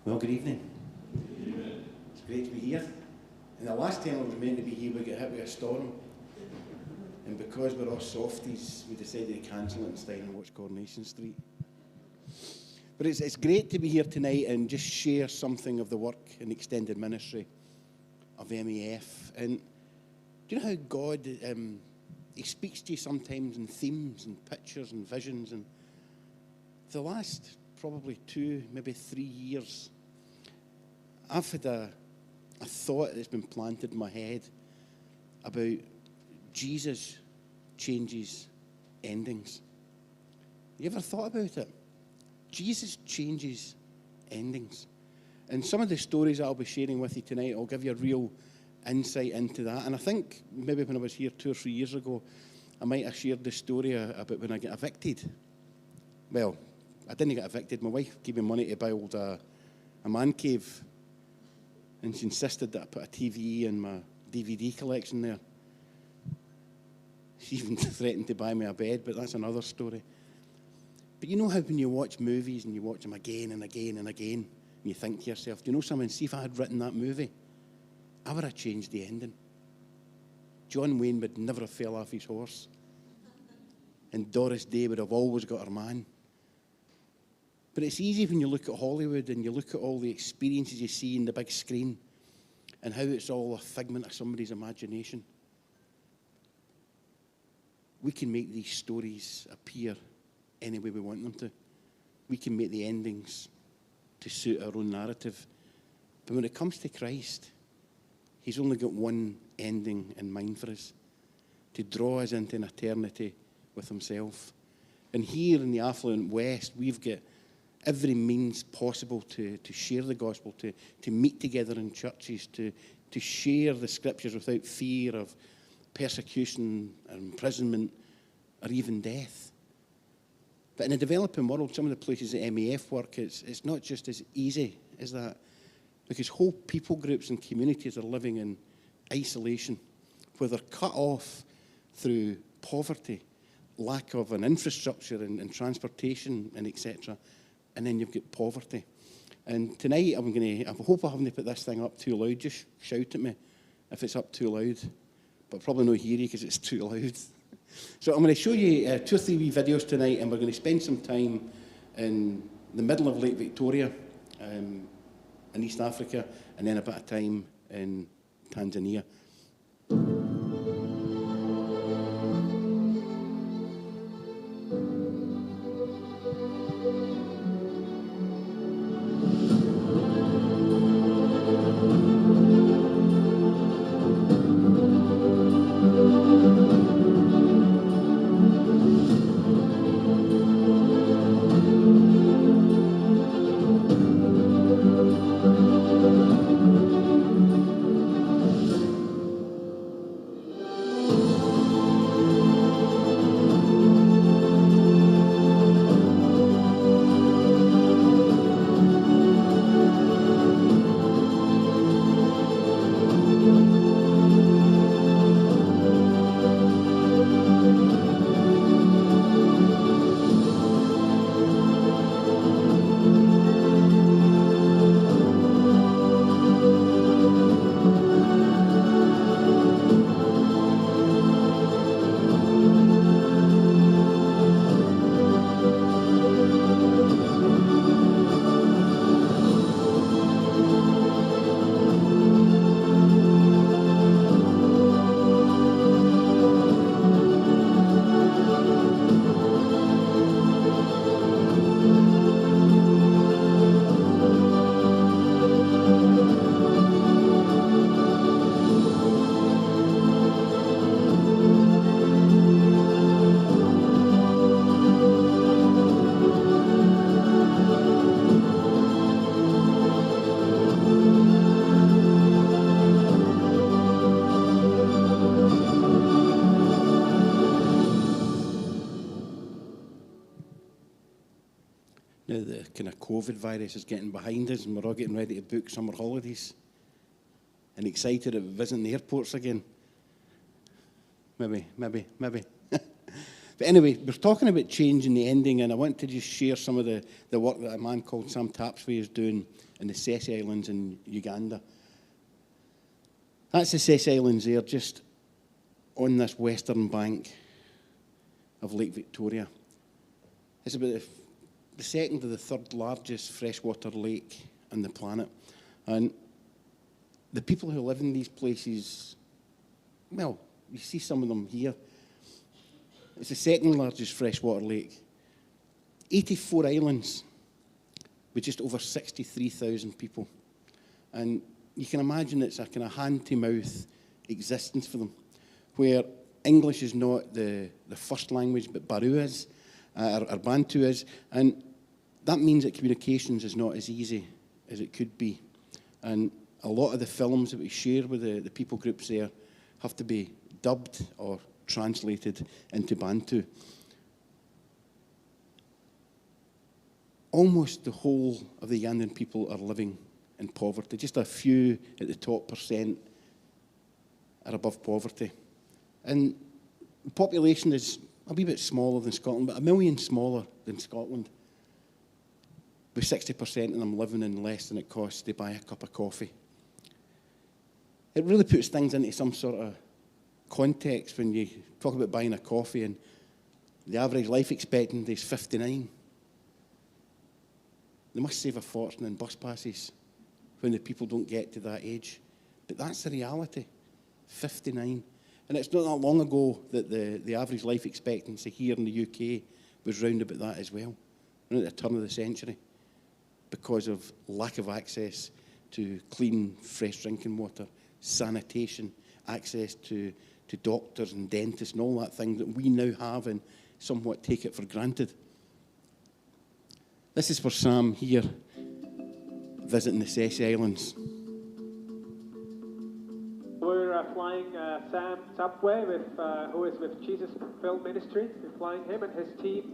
Well, good evening. It's great to be here. And the last time I was meant to be here, we got hit with a storm. And because we're all softies, we decided to cancel it instead and watch Coronation Street. But it's great to be here tonight and just share something of the work and extended ministry of MAF. And do you know how God, He speaks to you sometimes in themes and pictures and visions? And for the last probably 2, maybe 3 years, I've had a thought that's been planted in my head about Jesus changes endings. You ever thought about it? Jesus changes endings. And some of the stories I'll be sharing with you tonight will give you a real insight into that. And I think maybe when I was here 2 or 3 years ago, I might have shared this story about when I get evicted. Well, I didn't get evicted. My wife gave me money to build a man cave. And she insisted that I put a TV in my DVD collection there. She even threatened to buy me a bed, but that's another story. But you know how when you watch movies and you watch them again and again and again, and you think to yourself, do you know something? See, if I had written that movie, I would have changed the ending. John Wayne would never have fell off his horse. And Doris Day would have always got her man. But it's easy when you look at Hollywood and you look at all the experiences you see in the big screen and how it's all a figment of somebody's imagination. We can make these stories appear any way we want them to. We can make the endings to suit our own narrative. But when it comes to Christ, He's only got one ending in mind for us, to draw us into an eternity with Himself. And here in the affluent West, we've got every means possible to share the gospel, to meet together in churches, to share the scriptures without fear of persecution or imprisonment or even death. But in the developing world, some of the places that MAF work, it's not just as easy as that, because whole people groups and communities are living in isolation, where they're cut off through poverty, lack of an infrastructure and transportation and etc., and then you've got poverty. And tonight I hope I haven't put this thing up too loud. Just shout at me if it's up too loud. But probably not hear you because it's too loud. So I'm going to show you 2 or 3 wee videos tonight, and we're going to spend some time in the middle of Lake Victoria in East Africa, and then a bit of time in Tanzania. Now the kind of COVID virus is getting behind us and we're all getting ready to book summer holidays and excited about visiting the airports again. Maybe. But anyway, we're talking about changing the ending, and I want to just share some of the work that a man called Sam Tapsway is doing in the Sessi Islands in Uganda. That's the Sessi Islands there, just on this western bank of Lake Victoria. It's about the second or the third largest freshwater lake on the planet. And the people who live in these places, well, you see some of them here. It's the second largest freshwater lake. 84 islands with just over 63,000 people. And you can imagine it's a kind of hand-to-mouth existence for them, where English is not the first language, but Baru is, or Bantu is. And that means that communications is not as easy as it could be. And a lot of the films that we share with the people groups there have to be dubbed or translated into Bantu. Almost the whole of the Ugandan people are living in poverty. Just a few at the top % are above poverty. And the population is a wee bit smaller than Scotland, but 1 million smaller than Scotland, with 60% of them living in less than it costs to buy a cup of coffee. It really puts things into some sort of context when you talk about buying a coffee and the average life expectancy is 59. They must save a fortune in bus passes when the people don't get to that age. But that's the reality, 59. And it's not that long ago that the average life expectancy here in the UK was round about that as well, at the turn of the century, because of lack of access to clean, fresh drinking water, sanitation, access to doctors and dentists and all that thing that we now have and somewhat take it for granted. This is for Sam here, visiting the Sessi Islands. We're flying Sam Tapsway, who is with Jesus Film Ministry. We're flying him and his team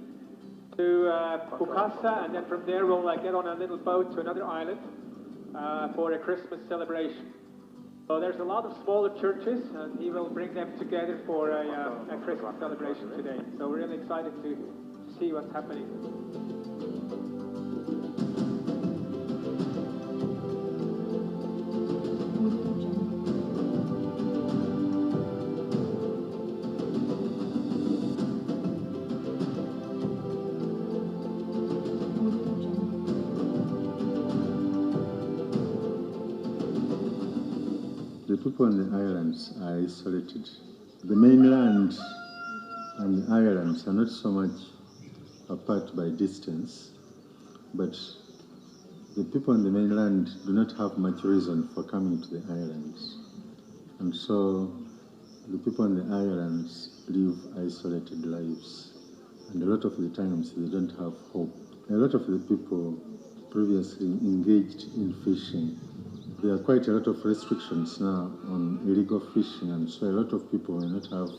to Bukasa, and then from there we'll get on a little boat to another island for a Christmas celebration. So there's a lot of smaller churches, and he will bring them together for a Christmas celebration today. So we're really excited to see what's happening. The people on the islands are isolated. The mainland and the islands are not so much apart by distance, but the people on the mainland do not have much reason for coming to the islands. And so the people on the islands live isolated lives. And a lot of the times they don't have hope. A lot of the people previously engaged in fishing. There are quite a lot of restrictions now on illegal fishing, and so a lot of people will not have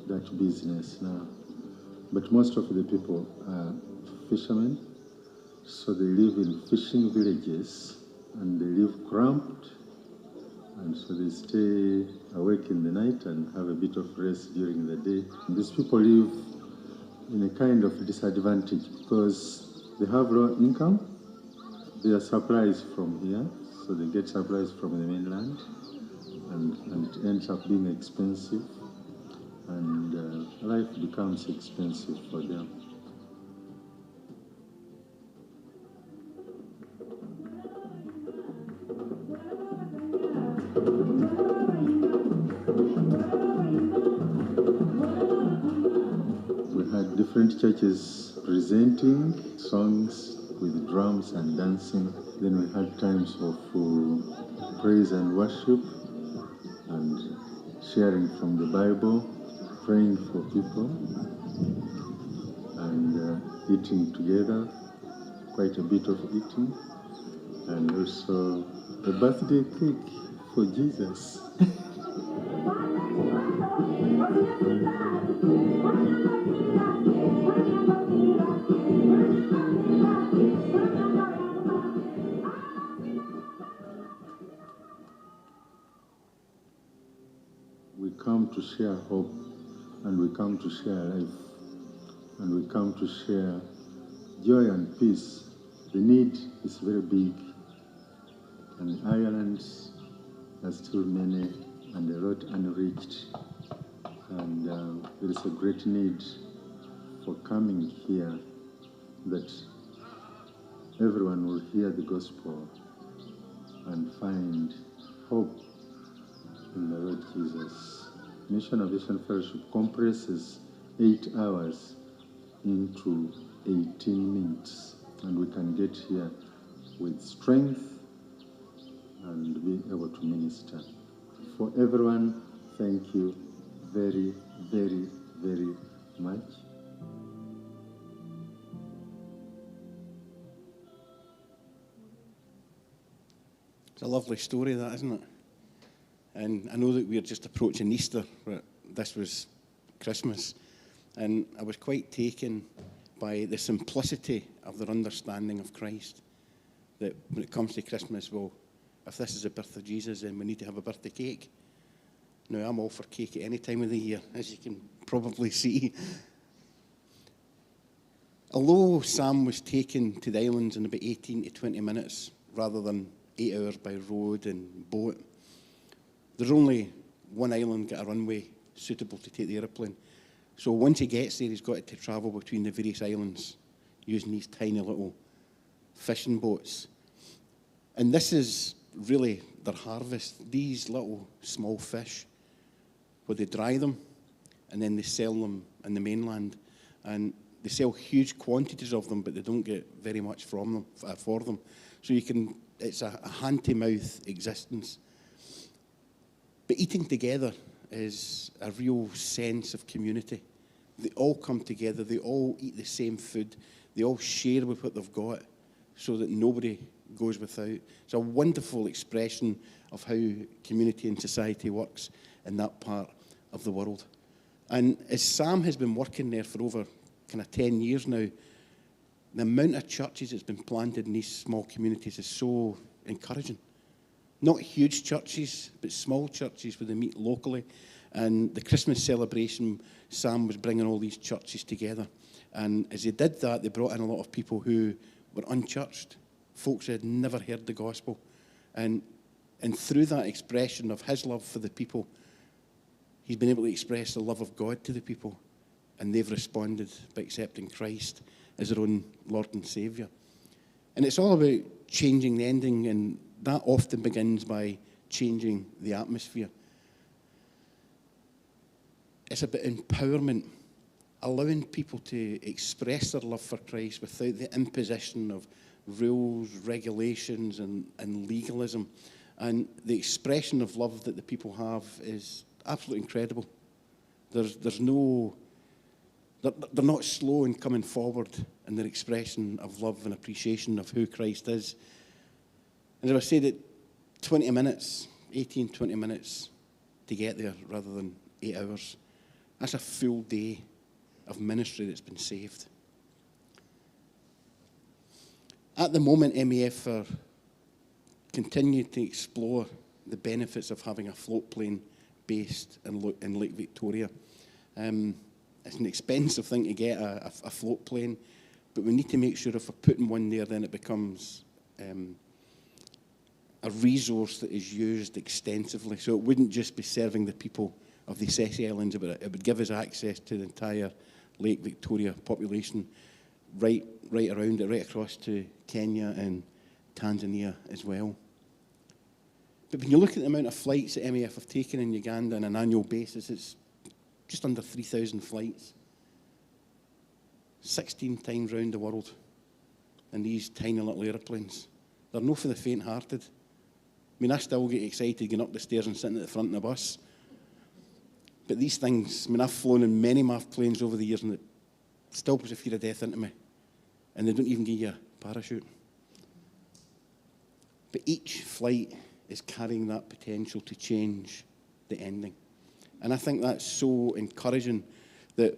that business now. But most of the people are fishermen, so they live in fishing villages, and they live cramped, and so they stay awake in the night and have a bit of rest during the day. And these people live in a kind of disadvantage because they have low income. Their supplies from here, so they get supplies from the mainland, and it ends up being expensive, and life becomes expensive for them. We had different churches presenting songs with drums and dancing. Then we had times of praise and worship and sharing from the Bible, praying for people, and eating together, quite a bit of eating, and also a birthday cake for Jesus. We come to share hope and we come to share life, and we come to share joy and peace. The need is very big, and Ireland has still many and a lot unreached. And there is a great need for coming here, that everyone will hear the gospel and find hope in the Lord Jesus. Mission of Vision Fellowship compresses 8 hours into 18 minutes, and we can get here with strength and be able to minister. For everyone, thank you very, very, very much. It's a lovely story, that, isn't it? And I know that we're just approaching Easter, but this was Christmas. And I was quite taken by the simplicity of their understanding of Christ. That when it comes to Christmas, well, if this is the birth of Jesus, then we need to have a birthday cake. Now, I'm all for cake at any time of the year, as you can probably see. Although Sam was taken to the islands in about 18 to 20 minutes, rather than 8 hours by road and boat, there's only one island got a runway suitable to take the aeroplane. So once he gets there, he's got to travel between the various islands using these tiny little fishing boats. And this is really their harvest, these little small fish, where they dry them and then they sell them in the mainland. And they sell huge quantities of them, but they don't get very much from them, for them. So it's a hand-to-mouth existence. But eating together is a real sense of community. They all come together, they all eat the same food, they all share with what they've got so that nobody goes without. It's a wonderful expression of how community and society works in that part of the world. And as Sam has been working there for over kind of 10 years now, the amount of churches that's been planted in these small communities is so encouraging. Not huge churches, but small churches where they meet locally. And the Christmas celebration, Sam was bringing all these churches together. And as he did that, they brought in a lot of people who were unchurched, folks who had never heard the gospel. And through that expression of his love for the people, he's been able to express the love of God to the people. And they've responded by accepting Christ as their own Lord and Saviour. And it's all about changing the ending, and that often begins by changing the atmosphere. It's about empowerment, allowing people to express their love for Christ without the imposition of rules, regulations, and legalism. And the expression of love that the people have is absolutely incredible. There's no... They're not slow in coming forward in their expression of love and appreciation of who Christ is. And as I said, it 20 minutes, 18, 20 minutes to get there rather than 8 hours. That's a full day of ministry that's been saved. At the moment, MAF are continuing to explore the benefits of having a float plane based in Lake Victoria. It's an expensive thing to get a float plane, but we need to make sure if we're putting one there, then it becomes a resource that is used extensively. So it wouldn't just be serving the people of the Sessi Islands, but it would give us access to the entire Lake Victoria population, right around it, right across to Kenya and Tanzania as well. But when you look at the amount of flights that MAF have taken in Uganda on an annual basis, it's just under 3,000 flights, 16 times round the world in these tiny little aeroplanes. They're no for the faint-hearted. I mean, I still get excited getting up the stairs and sitting at the front of the bus. But these things, I mean, I've flown in many MAF planes over the years, and it still puts a fear of death into me. And they don't even give you a parachute. But each flight is carrying that potential to change the ending. And I think that's so encouraging that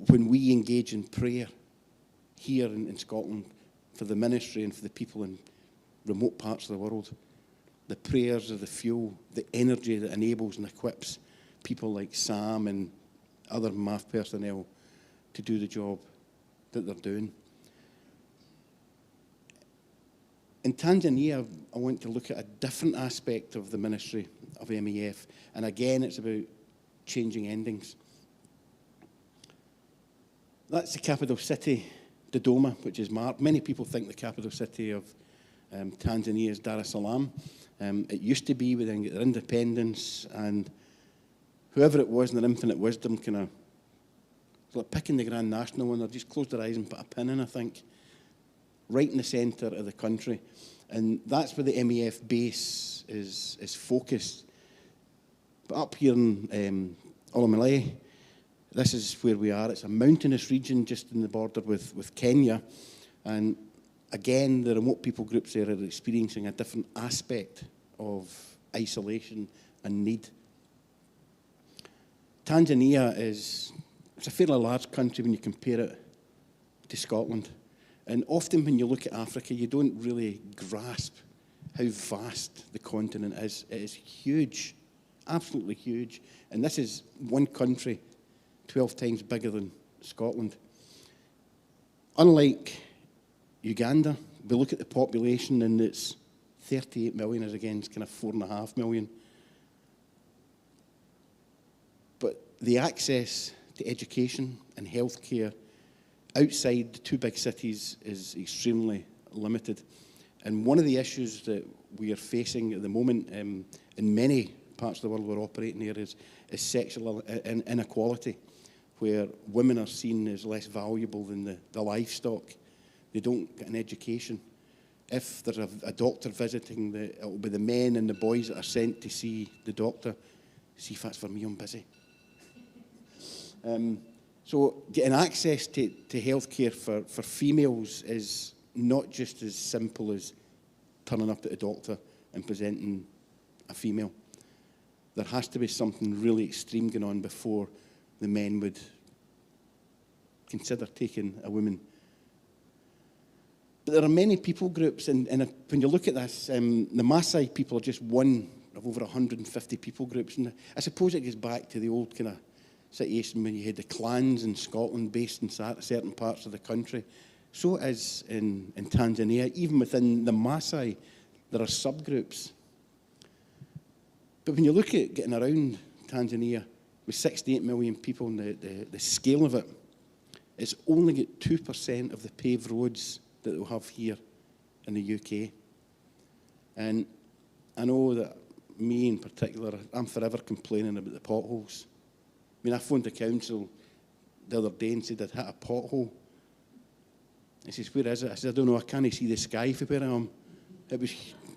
when we engage in prayer here in Scotland for the ministry and for the people in remote parts of the world, the prayers are the fuel, the energy that enables and equips people like Sam and other MAF personnel to do the job that they're doing. In Tanzania, I want to look at a different aspect of the ministry of MAF, and again, it's about changing endings. That's the capital city, Dodoma, which is marked. Many people think the capital city of Tanzania is Dar es Salaam. It used to be, we then get their independence, and whoever it was in their infinite wisdom kind of, it's like picking the Grand National one, they just closed their eyes and put a pin in, I think, right in the centre of the country. And that's where the MAF base is focused. But up here in Olomouc, this is where we are. It's a mountainous region just in the border with Kenya. And again, the remote people groups there are experiencing a different aspect of isolation and need. Tanzania it's a fairly large country when you compare it to Scotland. And often when you look at Africa, you don't really grasp how vast the continent is. It is huge, absolutely huge. And this is one country 12 times bigger than Scotland. Unlike Uganda, we look at the population and it's 38 million as against kind of 4.5 million. But the access to education and healthcare outside the two big cities is extremely limited. And one of the issues that we are facing at the moment in many parts of the world we're operating here is sexual inequality, where women are seen as less valuable than the livestock. They don't get an education. If there's a doctor visiting, it'll be the men and the boys that are sent to see the doctor. See if that's for me, I'm busy. So getting access to healthcare for females is not just as simple as turning up at a doctor and presenting a female. There has to be something really extreme going on before the men would consider taking a woman. But there are many people groups, and when you look at this, the Maasai people are just one of over 150 people groups. And I suppose it goes back to the old kind of situation when you had the clans in Scotland based in certain parts of the country. So it is in Tanzania. Even within the Maasai, there are subgroups. But when you look at getting around Tanzania, with 68 million people and the scale of it, it's only got 2% of the paved roads that we'll have here in the UK. And I know that me in particular, I'm forever complaining about the potholes. I mean, I phoned the council the other day and said I'd hit a pothole. He says, where is it? I said, I don't know, I can't see the sky from where I am. It was,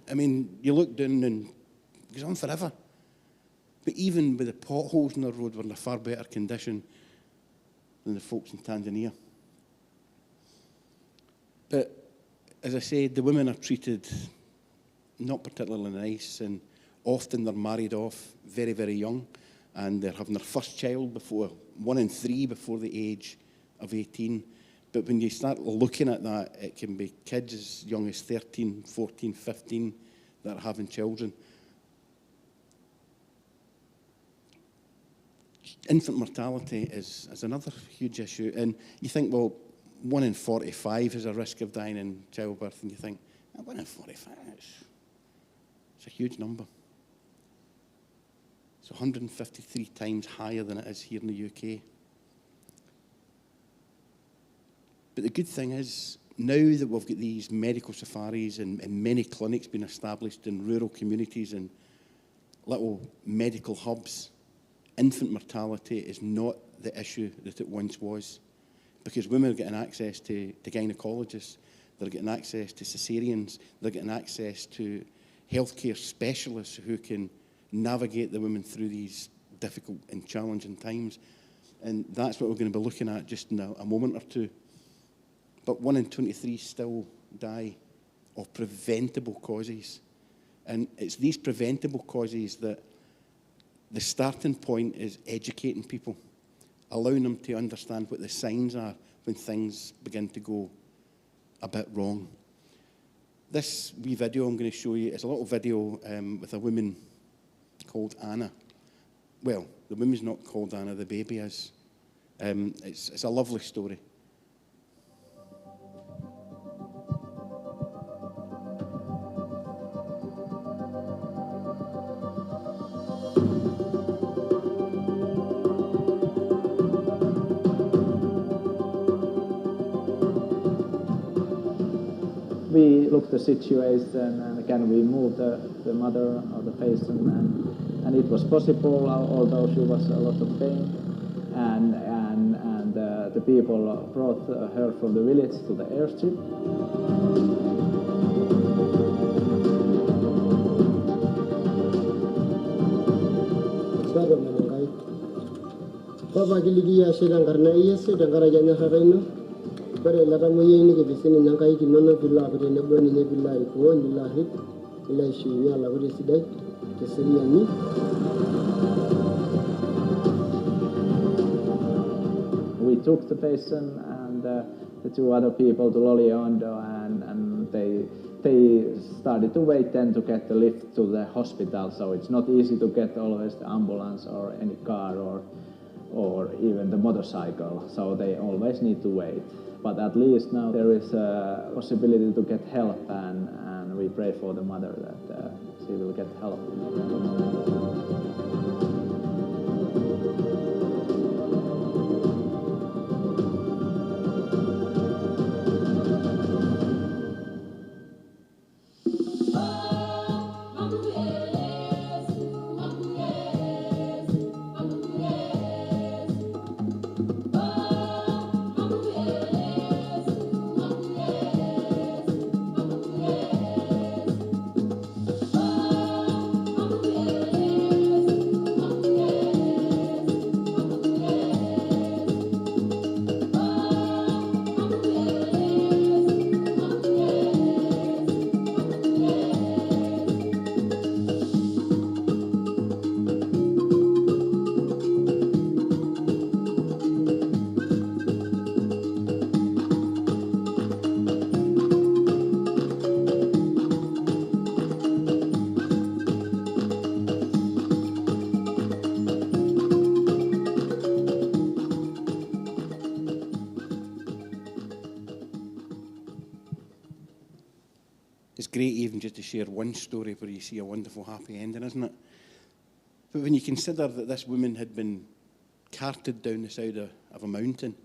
I mean, you look down and it goes on forever. But even with the potholes in the road, we're in a far better condition than the folks in Tanzania. But as I said, the women are treated not particularly nice, and often they're married off very, very young, and they're having their first child before, 1 in 3 before the age of 18. But when you start looking at that, it can be kids as young as 13, 14, 15 that are having children. Infant mortality is another huge issue. And you think, well, 1 in 45 is a risk of dying in childbirth, and you think, 1 in 45, it's a huge number. It's 153 times higher than it is here in the UK. But the good thing is, now that we've got these medical safaris and many clinics being established in rural communities and little medical hubs, infant mortality is not the issue that it once was. Because women are getting access to gynecologists, they're getting access to caesareans, they're getting access to healthcare specialists who can navigate the women through these difficult and challenging times. And that's what we're going to be looking at just in a moment or two. But 1 in 23 still die of preventable causes. And it's these preventable causes that the starting point is educating people, allowing them to understand what the signs are when things begin to go a bit wrong. This wee video I'm going to show you is a little video with a woman called Anna. Well, the woman's not called Anna, the baby is. It's a lovely story. We looked at the situation and can we move the mother of the patient, and it was possible, although she was a lot of pain, and the people brought her from the village to the airstrip. Papa kiligia sedang karena iya sedang karajanya kakaknya. Pada lata moyeni ke bisini nangkai kinono villa pada nebo ni villa iko ni lahit villa shunya la pada sidai keseriani. We took the patient and the two other people to Loliondo, and they started to wait then to get the lift to the hospital. So it's not easy to get always the ambulance or any car or even the motorcycle. So they always need to wait. But at least now there is a possibility to get help, and we pray for the mother that she will get help. It's great even just to share one story where you see a wonderful happy ending, isn't it? But when you consider that this woman had been carted down the side of a mountain,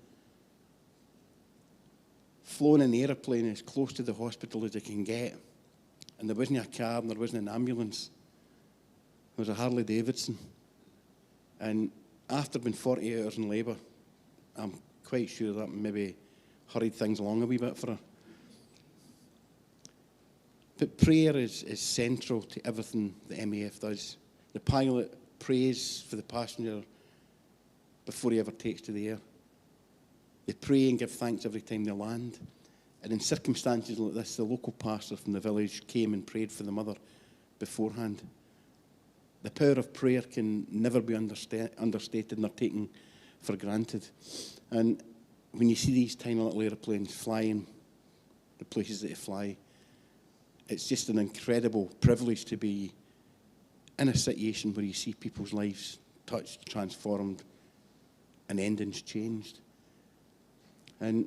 flown in an aeroplane as close to the hospital as they can get, and there wasn't a car and there wasn't an ambulance, there was a Harley Davidson, and after being 40 hours in labour, I'm quite sure that maybe hurried things along a wee bit for her. But prayer is central to everything the MAF does. The pilot prays for the passenger before he ever takes to the air. They pray and give thanks every time they land. And in circumstances like this, the local pastor from the village came and prayed for the mother beforehand. The power of prayer can never be understated nor taken for granted. And when you see these tiny little airplanes flying the places that they fly, it's just an incredible privilege to be in a situation where you see people's lives touched, transformed, and endings changed. And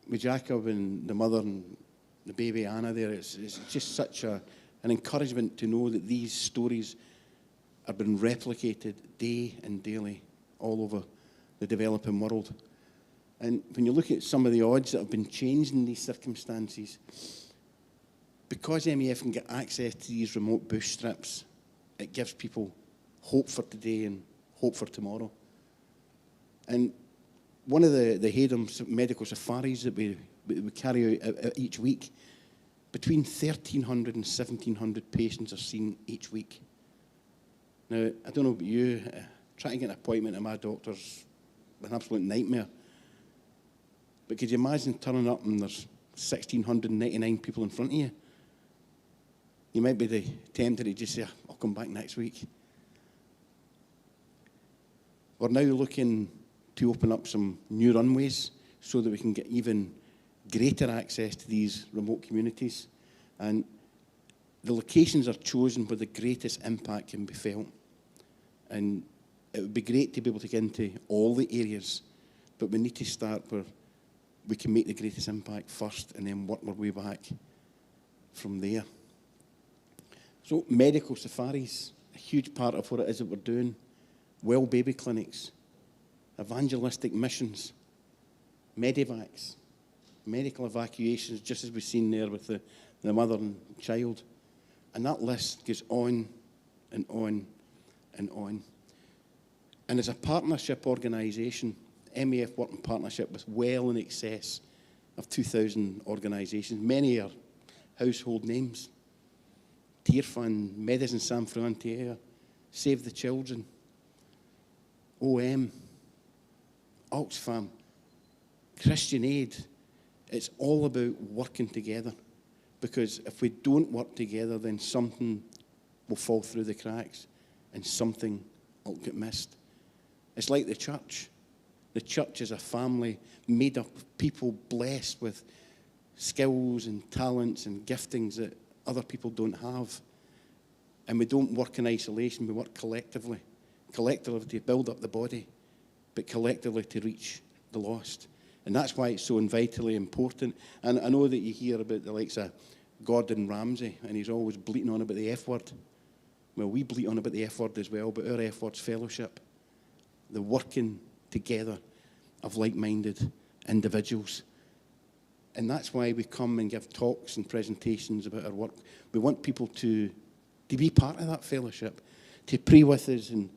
with Jacob and the mother and the baby Anna there, it's just such an encouragement to know that these stories are being replicated day and daily all over the developing world. And when you look at some of the odds that have been changed in these circumstances, because MAF can get access to these remote bush strips, it gives people hope for today and hope for tomorrow. And one of the Haydham's medical safaris that we carry out each week, between 1,300 and 1,700 patients are seen each week. Now, I don't know about you, trying to get an appointment at my doctor's an absolute nightmare. But could you imagine turning up and there's 1,699 people in front of you? You might be tempted to just say, I'll come back next week. We're now looking to open up some new runways so that we can get even greater access to these remote communities. And the locations are chosen where the greatest impact can be felt. And it would be great to be able to get into all the areas but we need to start where we can make the greatest impact first and then work our way back from there. So medical safaris, a huge part of what it is that we're doing. Well baby clinics, evangelistic missions, medivacs, medical evacuations, just as we've seen there with the mother and child. And that list goes on and on and on. And as a partnership organisation, MAF work in partnership with well in excess of 2,000 organisations. Many are household names. Tear Fund, Médecins Sans Frontières, Save the Children, OM, Oxfam, Christian Aid. It's all about working together, because if we don't work together, then something will fall through the cracks and something will get missed. It's like the church. The church is a family made up of people blessed with skills and talents and giftings that other people don't have. And we don't work in isolation, we work collectively. Collectively to build up the body, but collectively to reach the lost. And that's why it's so vitally important. And I know that you hear about the likes of Gordon Ramsay, and he's always bleating on about the F word. Well, we bleat on about the F word as well, but our F word's fellowship. The working together of like-minded individuals. And that's why we come and give talks and presentations about our work. We want people to be part of that fellowship, to pray with us in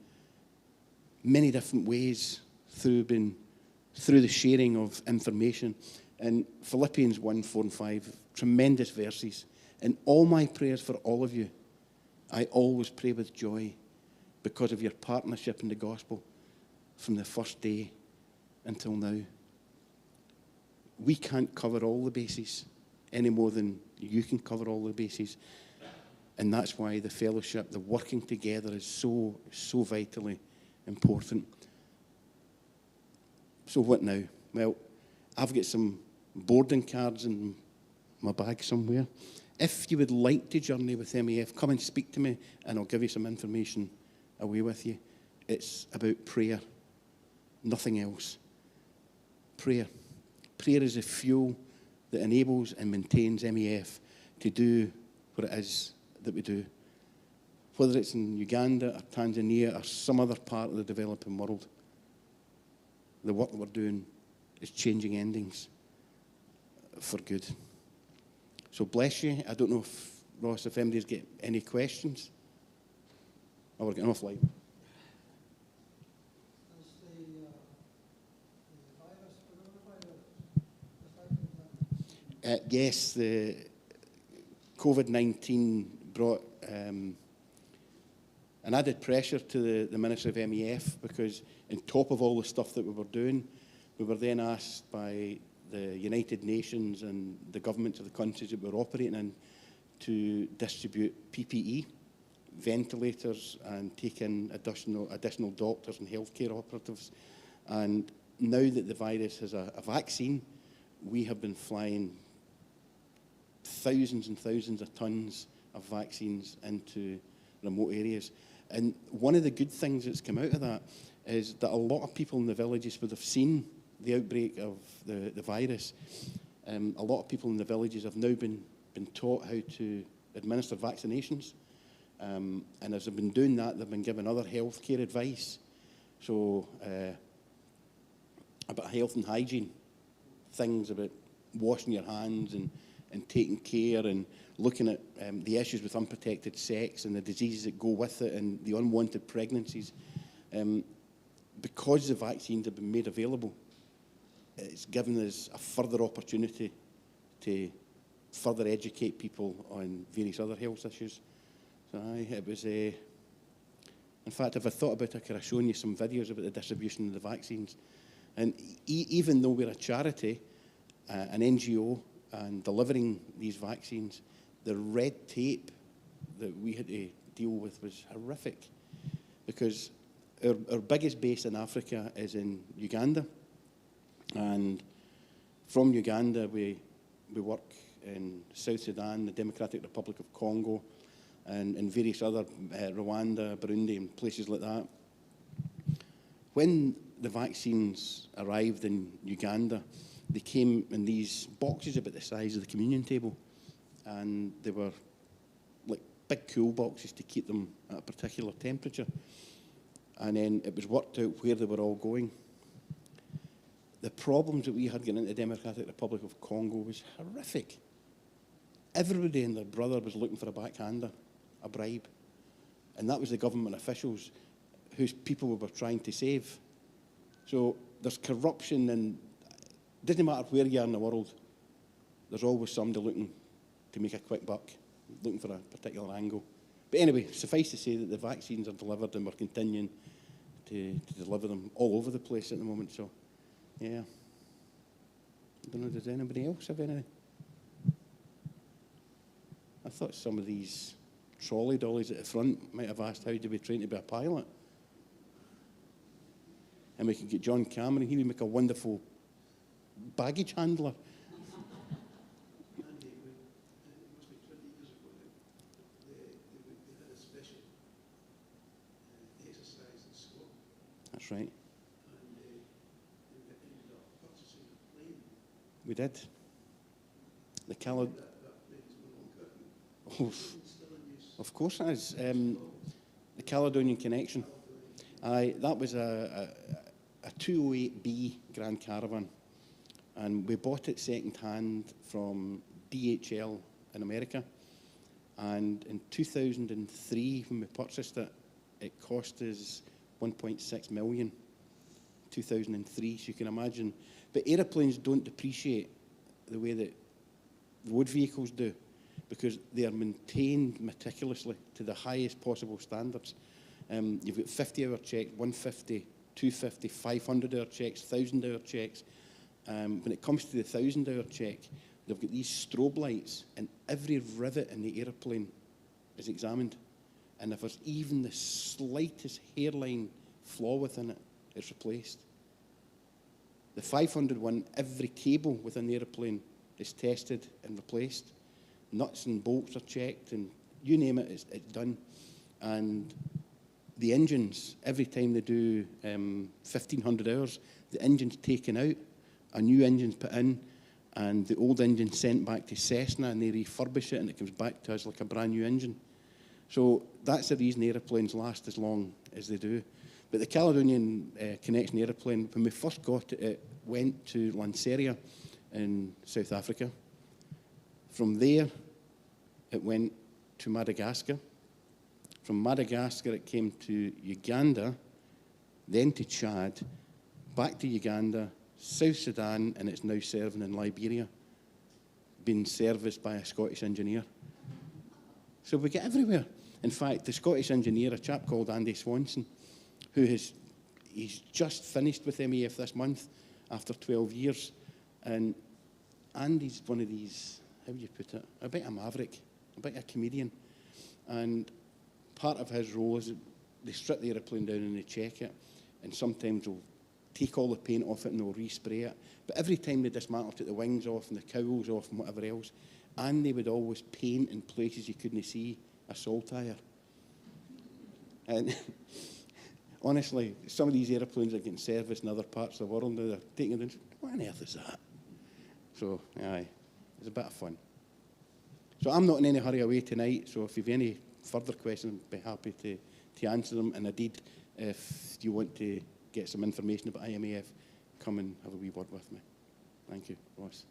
many different ways through the sharing of information. And Philippians 1, 4 and 5, tremendous verses. In all my prayers for all of you, I always pray with joy because of your partnership in the gospel from the first day until now. We can't cover all the bases any more than you can cover all the bases. And that's why the fellowship, the working together is so, so vitally important. So what now? Well, I've got some boarding cards in my bag somewhere. If you would like to journey with MAF, come and speak to me and I'll give you some information away with you. It's about prayer, nothing else. Prayer. Prayer is a fuel that enables and maintains MAF to do what it is that we do. Whether it's in Uganda or Tanzania or some other part of the developing world, the work that we're doing is changing endings for good. So bless you. I don't know if, Ross, if anybody's got any questions. Oh, we're getting off line. Yes, the COVID-19 brought an added pressure to the Ministry of MEF, because on top of all the stuff that we were doing, we were then asked by the United Nations and the governments of the countries that we're operating in to distribute PPE, ventilators, and take in additional doctors and healthcare operatives. And now that the virus has a vaccine, we have been flying thousands and thousands of tons of vaccines into remote areas. And one of the good things that's come out of that is that a lot of people in the villages would have seen the outbreak of the virus. A lot of people in the villages have now been taught how to administer vaccinations. And as they've been doing that, they've been given other healthcare advice. So about health and hygiene, things about washing your hands and taking care and looking at the issues with unprotected sex and the diseases that go with it and the unwanted pregnancies. Because the vaccines have been made available, it's given us a further opportunity to further educate people on various other health issues. So it was in fact, if I thought about it, I could have shown you some videos about the distribution of the vaccines. And even though we're a charity, an NGO, and delivering these vaccines, the red tape that we had to deal with was horrific, because our biggest base in Africa is in Uganda, and from Uganda we work in South Sudan, the Democratic Republic of Congo, and in various other, Rwanda, Burundi, and places like that. When the vaccines arrived in Uganda, they came in these boxes about the size of the communion table, and they were like big cool boxes to keep them at a particular temperature. And then it was worked out where they were all going. The problems that we had getting into the Democratic Republic of Congo was horrific. Everybody and their brother was looking for a backhander, a bribe. And that was the government officials whose people we were trying to save. So there's corruption, and it doesn't matter where you are in the world, there's always somebody looking to make a quick buck, looking for a particular angle. But anyway, suffice to say that the vaccines are delivered, and we're continuing to deliver them all over the place at the moment. So, yeah. I don't know, does anybody else have anything? I thought some of these trolley dollies at the front might have asked how do we train to be a pilot. And we could get John Cameron, he would make a wonderful baggage handler. Andy, it must be 20 years ago now, they had a special exercise in Scotland. That's right. And they ended up purchasing a plane. We did. The Calad... That plane is no longer. Oh, of course it is. The Caledonian Connection. That was a 208B Grand Caravan, and we bought it second hand from DHL in America. And in 2003, when we purchased it, it cost us 1.6 million. 2003, so you can imagine. But aeroplanes don't depreciate the way that road vehicles do, because they are maintained meticulously to the highest possible standards. You've got 50-hour checks, 150, 250, 500-hour checks, 1,000-hour checks. When it comes to the 1,000-hour check, they've got these strobe lights, and every rivet in the aeroplane is examined. And if there's even the slightest hairline flaw within it, it's replaced. The 500 one, every cable within the aeroplane is tested and replaced. Nuts and bolts are checked, and you name it, it's done. And the engines, every time they do 1,500 hours, the engine's taken out, a new engine's put in, and the old engine's sent back to Cessna, and they refurbish it, and it comes back to us like a brand new engine. So that's the reason aeroplanes last as long as they do. But the Caledonian Connection aeroplane, when we first got it, it went to Lanseria in South Africa. From there, it went to Madagascar. From Madagascar, it came to Uganda, then to Chad, back to Uganda, South Sudan, and it's now serving in Liberia, being serviced by a Scottish engineer. So we get everywhere. In fact, the Scottish engineer, a chap called Andy Swanson, he's just finished with MAF this month after 12 years. And Andy's one of these, how would you put it, a bit of a maverick, a bit of a comedian. And part of his role is they strip the aeroplane down and they check it. And sometimes they'll take all the paint off it and they'll respray it. But every time they dismantle, take the wings off and the cowls off and whatever else, Andy would always paint in places you couldn't see a saltire. And honestly, some of these aeroplanes are getting serviced in other parts of the world now. They're taking it in. What on earth is that? So, aye, it's a bit of fun. So I'm not in any hurry away tonight, so if you've any further questions, I'd be happy to answer them. And indeed, if you want to get some information about IMAF, come and have a wee word with me. Thank you, Ross.